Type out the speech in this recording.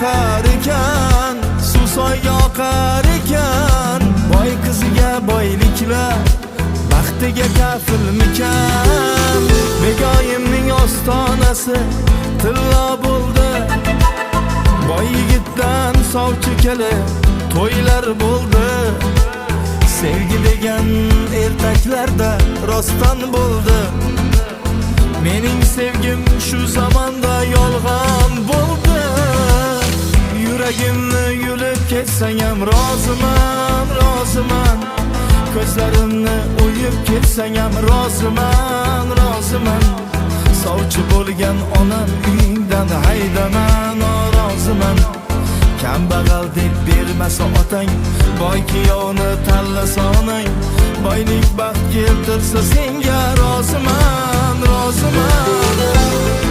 oqar ekan, suv soyga oqar ekan. Boy qiziga boyliklar baxtiga kafilmikan. Begoyimning ostonasi tillo bo'ldi, boy yigitdan sovchi kelib to'ylar bo'ldi. Sevgi degan ertaklarda rostdan bo'ldi. Mening sevgim shu zamonda yolg'on bo'ldi. Yuragimni yulib ketsang ham roziman, roziman. Ko'zlarimni o'yib ketsang ham roziman, roziman. Sovchi bo'lgan onam uyingdan haydaman, roziman. Kambag'al deb bermasa otang, boy kuyovni tanlasa onang, boylik baxt keltirsa senga roziman, roziman.